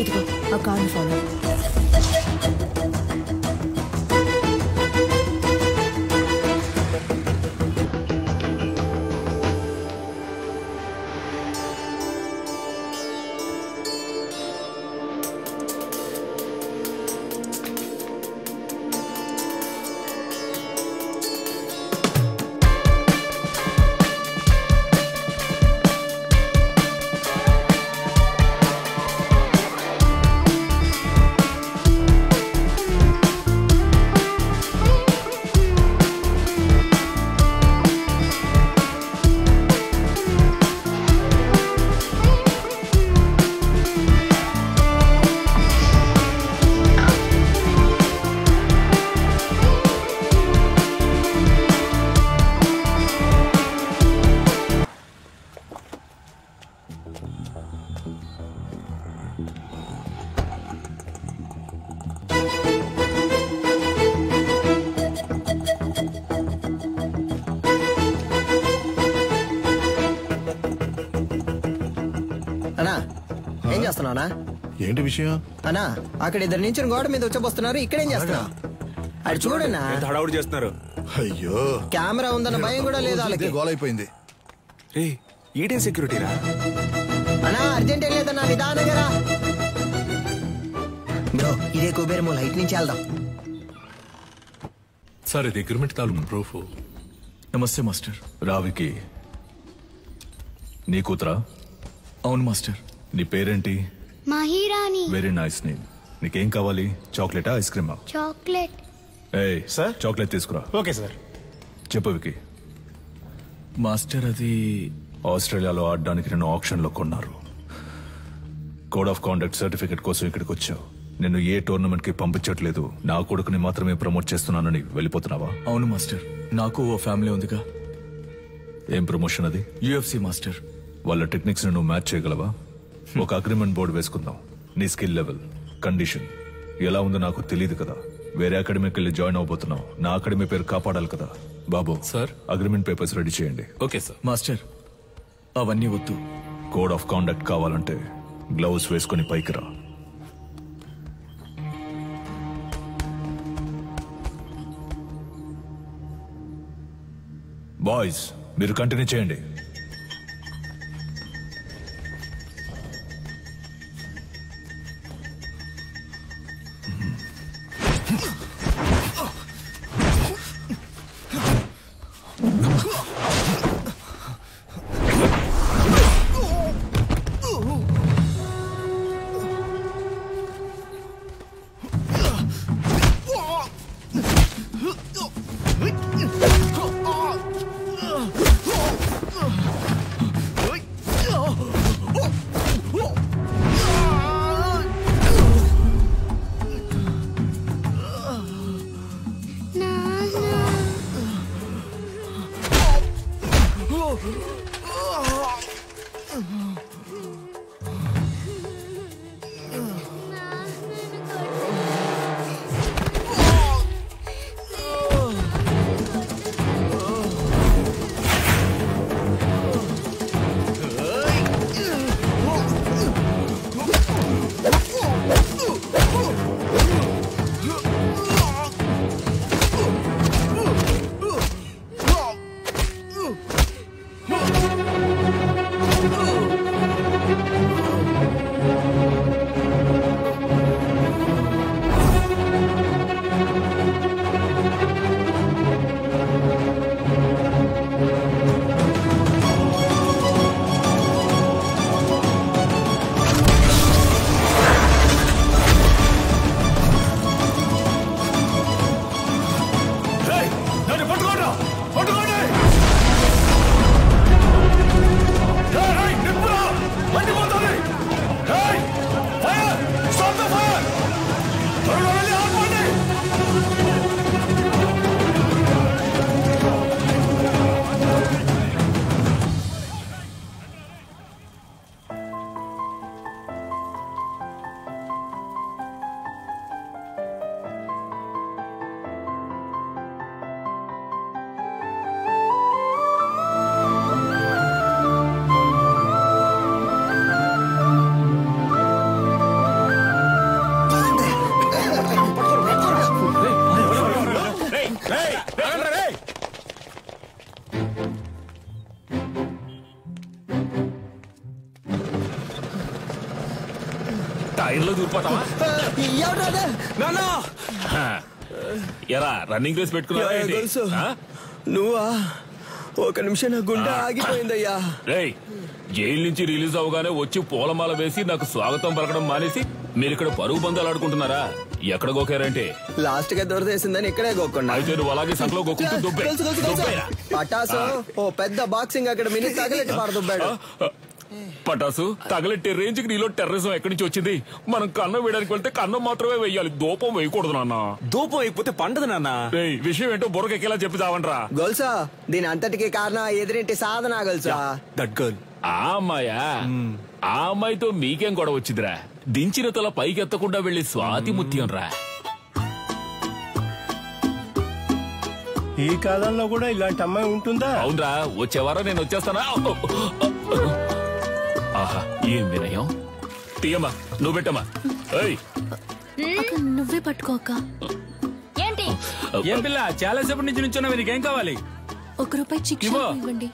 ఇదిగో ఆ కార్ని ఫాలో. ఏం చేస్తున్నావునా? ఏంటి విషయం అన్నా? అక్కడ ఇద్దరు నుంచి గోడ మీద వచ్చబోస్తున్నారు. ఇక్కడేం చేస్తున్నావు? అది చూడన్నా, హడావుడి చేస్తున్నారు. అయ్యో, కెమెరా ఉందన్న భయం కూడా లేదు వాళ్ళకి. గోలైపోయింది. ఈడే సెక్యూరిటీరా? అన్నా అర్జెంట్ ఏం లేదన్నా, నిదానంగా బ్రో. ఇదే కుబేరము, లైట్ నుంచి వెళ్దాం. సార్ ఇది అగ్రిమెంట్ తాలూకు ప్రూఫ్. నమస్తే మాస్టర్. రావికి నీ కూతురా? అవును మాస్టర్. నీ పేరేంటి? మహిరాణి. Very nice name. నీకేం కావాలి? చాక్లెటా, ఐస్ క్రీమా? చాక్లెట్. ఏయ్ సార్, చాక్లెట్ తీసుకురా. Okay sir. చెప్పు వికి. మాస్టర్ అది ఆస్ట్రేలియాలో ఆడడానికి నేను ఆప్షన్ లో కొన్నారు. కోడ్ ఆఫ్ కాండక్ట్ సర్టిఫికెట్ కోసం ఇక్కడికి వచ్చావు. నిన్ను ఏ టోర్నమెంట్ కి పంపించట్లేదు, నా కొడుకుని మాత్రమే ప్రమోట్ చేస్తున్నానని వెళ్ళిపోతున్నావా? అవును మాస్టర్, నాకు ఓ ఫ్యామిలీ ఉందిగా. ఏం ప్రమోషన్ అది? UFC master. వాళ్ళ టెక్నిక్స్ నువ్వు మ్యాచ్ చేయగలవా? ఒక అగ్రిమెంట్ బోర్డు వేసుకుందాం. నీ స్కిల్ లెవెల్, కండిషన్ ఎలా ఉందో నాకు తెలియదు కదా. వేరే అకాడమీకి వెళ్ళి జాయిన్ అవబోతున్నావు. నా అకాడమీ పేరు కాపాడాలి కదా. బాబు సార్, అగ్రిమెంట్ పేపర్స్ రెడీ చేయండి. Okay sir. మాస్టర్ అవన్నీ వద్దు. కోడ్ ఆఫ్ కాండక్ట్ కావాలంటే గ్లౌస్ వేసుకుని పైకి రా. బాయ్స్ మీరు కంటిన్యూ చేయండి. టైర్లో దూరిపోతావా? ఎవరు నాన్న ఎరా రన్నింగ్ రేస్ పెట్టుకున్నావా ఏంటి? గొలుసు ఆ? నువ్వా? ఒక నిమిషం నా గుండె ఆగిపోయిందయ్యా. రేయ్, జైలు నుంచి రిలీజ్ అవగానే వచ్చి పూలమాల వేసి నాకు స్వాగతం పలకడం మానేసి మీరు ఇక్కడ పరుగు బంధాలు ఆడుకుంటున్నారా? ఎక్కడ గోకారంటే లాస్ట్ గా దొరదేసిందని ఇక్కడే గోక్కున్నా. అయితే నువ్వు అలాగే సంకలో గోకుంటూ దుబ్బే. పటాసు ఓ పెద్ద బాక్సింగ్ అక్కడ మినీ తగలెట్టి పడదుబ్బాడు. పటాసు తగలెట్టే రేంజ్ కి నీలో టెర్రరిజం ఎక్కడి నుంచి వచ్చింది? మనం కన్నం వేయడానికి వెళ్తే కన్నం మాత్రమే వేయాలి, దూపం వేయకూడదు నాన్న. దూపం అయిపోతే పండదు నాన్న. రేయ్, విషయం ఏంటో బుర్రకెక్కేలా చెప్పి చావంట్రా. గొలుసా దీని అంతటికి కారణం ఎదురింటి సాధన గొలుసా. That girl. ఆ అమ్మాయా? ఆ అమ్మాయితో మీకేం గొడవ వచ్చిందిరా? దించిన తల పైకెత్తకుండా వెళ్లి స్వాతి ముత్యం రా. ఈ కాలంలో కూడా ఇలాంటి అమ్మాయి ఉంటుందా? అవునరా, వచ్చేవారా నేను వచ్చేస్తానా? ఆహా, ఏం వినయం. తీయమ్మా, నువ్వు పెట్టమ్మా. నువ్వే పట్టుకో అక్క. ఏంటి ఏం పిల్ల చాలా సేపటి నుంచి నుంచున్నావు, నీకేం కావాలి? ₹1 చిక్కు ఇవ్వండి.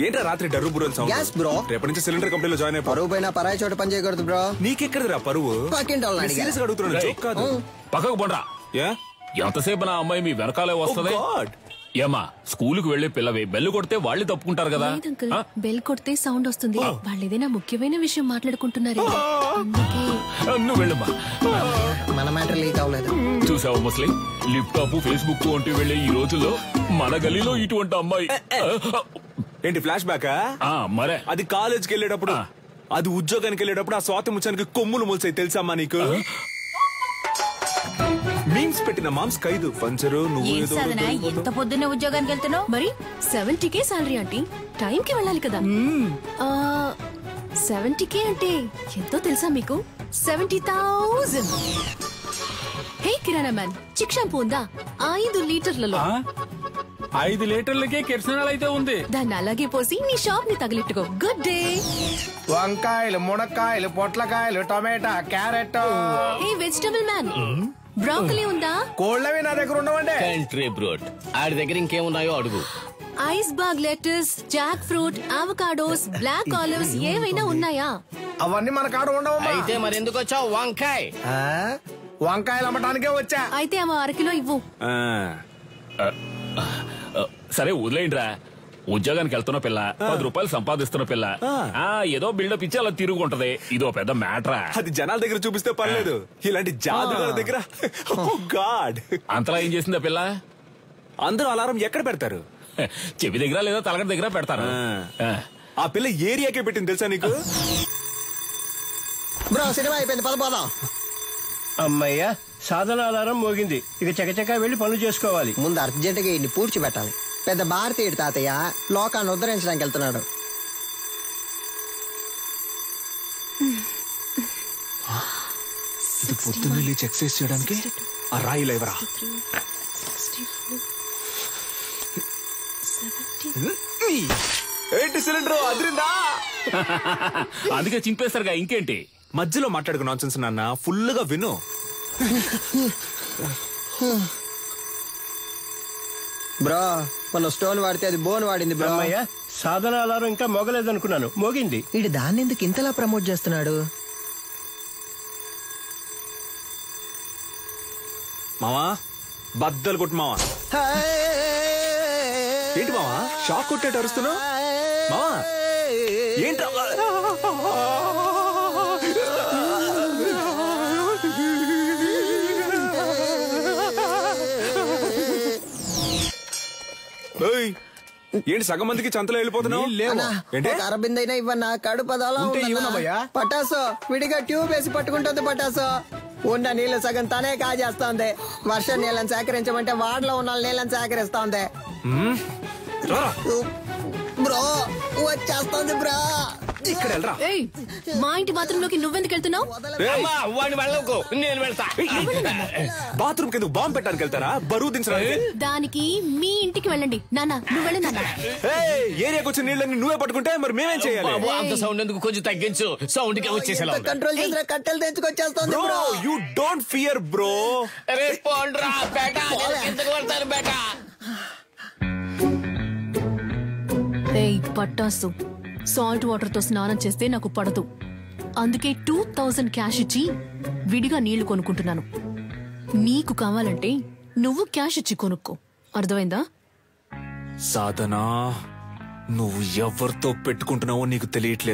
ఏంట్రా రాత్రి డర్రు బుర్రలు సౌండ్? Gas bro. రేపటి నుంచి సిలిండర్ కంపెనీలో జాయిన్ అయిపో. పరువు పైన పరాయి చోట పని చేయకూడదు బ్రో. నీకెక్కడరా పరువు? పక్కింటి వాళ్ళని అడిగా. సీరియస్ గా అడుగుతున్నాను, జోక్ కాదు. పక్కకు పోండ్రా. యా ఎంతసేపు నా అమ్మాయి మీ వెనకాలే వస్తుంది? ఏమా, స్కూల్ కు వెళ్లే పిల్లవే, బెల్లు కొడితే వాళ్ళు తప్పుకుంటారు కదా. లేదు అంకుల్, బెల్ కొడితే సౌండ్ వస్తుంది. వాళ్ళు ఏదైనా ముఖ్యమైన విషయం మాట్లాడుకుంటున్నారు, అందుకే. నువ్వు వెళ్ళమ్మా. మన మ్యాటర్ లీక్ అవ్వలేదు. చూసావా ముస్లిం, లిప్టాప్ ఫేస్బుక్ వంటి వెళ్లే ఈ రోజుల్లో మన గలీలో ఇటువంటి అమ్మాయి. ఏంటి ఫ్లాష్ బ్యాక్? మరే అది కాలేజ్కి వెళ్ళేటప్పుడు, అది ఉద్యోగానికి వెళ్ళేటప్పుడు ఆ స్వాతి ముచ్చానికి కొమ్ములు మొలిసాయి తెలుసమ్మా నీకు? మీమ్స్ పెట్టిన మామ్స్ ఖైదు పంచరు. నువ్వు ఎంత పొద్దున్నే ఉద్యోగానికి వెళ్తున్నావు? మరి 70K సాలరీ ఆంటీ, టైం కి వెళ్ళాలి కదా. 70K అంటే ఎంతో తెలుసా మీకు? 70,000. హే కిరాణా మ్యాన్, చిక్ షాంపూ ఉందా? 5 లీటర్లలో. 5 లీటర్లకే కిరసనాలు అయితే ఉంది. దాన్ని అలాగే పోసి నీ షాప్ ని తగిలిట్టుకో. Good day. వంకాయలు, మునక్కాయలు, పొట్లకాయలు, tomato, carrot. Hey vegetable man, broccoli ఉందా? కోళ్ళవి నా దగ్గర ఉండవండి. కంట్రీ బ్రోడ్, ఆడి దగ్గర ఇంకేమున్నాయో అడుగు. Iceberg lettuce, jackfruit, avocados, black olives ఏవైనా ఉన్నాయా? అవన్నీ మన కాడ ఉండవమ్మా. అయితే మరి ఎందుకు వచ్చావు? వంకాయ. వంకాయలు అమ్మటానికే వచ్చా. అయితే అవ 1 కిలో ఇవ్వు. సరే వదిలేయండిరా. ఉద్యోగానికి వెళ్తున్న పిల్ల, ₹10 సంపాదిస్తున్న పిల్ల, ఏదో బిల్డప్ ఇచ్చి అలా తిరుగుంటది. ఇదో పెద్ద మ్యాటరా. అది జనాల దగ్గర చూపిస్తే పర్లేదు, ఇలాంటి జాతకాల దగ్గర గాడ్. అంతలా ఏం చేసిందా పిల్ల? అందరూ అలారం ఎక్కడ పెడతారు? చెవి దగ్గర లేదా తలగడ దగ్గర పెడతారు. ఆ పిల్ల ఏరియాకే పెట్టింది తెలుసా నీకు? బ్రో సినిమా అయిపోయింది, పదపోదాం. అమ్మయ్యా, సాధన అలారం మోగింది. ఇక చకచకా వెళ్లి పనులు చేసుకోవాలి. ముందు అర్జెంట్ గా ఇన్ని పూడ్చి పెట్టాలి. పెద్ద భారతీయుడు తాతయ్య లోకాన్ని ఉద్ధరించడానికి వెళ్తున్నాడు. ఇది పొద్దున్న లేచి ఎక్సర్సైజ్ చేయడానికి ఆ రాయి లేవరా? ఏంటి సిలిండర్ అదిరిందా? అందుకే చింపేస్తారుగా, ఇంకేంటి? మధ్యలో మాట్లాడుకు నాన్సెన్స్ నాన్న, ఫుల్ గా విను. బ్రో మన స్టోన్ వాడితే అది బోన్ వాడింది బ్రో. అమ్మయ్యా, సాధన అలారం ఇంకా మోగలేదనుకున్నాను, మోగింది. వీడు దాన్ని ఎందుకు ఇంతలా ప్రమోట్ చేస్తున్నాడు? మావా బద్దలు కొట్టు మావా. ఏంటి మావా షాక్ కొట్టేట అరుస్తున్నావు? మావా ఏంట్రా? ఏంటి సగం మందికి చంతలో వెళ్ళిపోతున్నావు? అరబిందైనా ఇవ్వన్నా, కడుపు అదోలా పటాసు విడిగా ట్యూబ్ వేసి పట్టుకుంటుంది. పటాసు ఉన్న నీళ్లు సగం తనే కాజేస్తోంది. వర్షం నీళ్ళని సేకరించమంటే వాడలో ఉన్న నీళ్ళని సేకరిస్తోంది. బ్రో వచ్చేస్తోంది బ్రో. ఇక్కడ మా ఇంటి బాత్రూమ్ లోకి నువ్వెందుకు వెళ్తున్నావు? నేను వెళ్తా. బాత్రూమ్ కింద బాంబు పెట్టడానికి వెళ్తారా? బరువు దించడానికి? దానికి మీ ఇంటికి వెళ్ళండి నాన్న, నువ్వు వెళ్ళి నాన్న. ఏరియాకి వచ్చిన నీళ్ళని నువ్వే పట్టుకుంటే మరి మేమేం చేయాలి? అంత సౌండ్ ఎందుకు, కొంచెం తగ్గించు. సౌండ్ కి వచ్చేసేలా కంట్రోల్ చేసిన కట్టెలు తెచ్చుకొచ్చేస్తోంది bro. You don't fear bro. పోండ్రా బేటా, కిందకు పడతాను బేటా. ఏయ్ పట్టాసు, సాల్ట్ వాటర్ తో స్నానం చేస్తే నాకు పడదు. అందుకే 2000 క్యాష్ ఇచ్చి విడిగా నీళ్లు కొనుక్కుంటున్నాను. నీకు కావాలంటే నువ్వు క్యాష్ ఇచ్చి కొనుక్కో. అర్థమైందా? సాధనా, నువ్వు ఎవరితో పెట్టుకుంటున్నావో నీకు తెలియట్లేదు.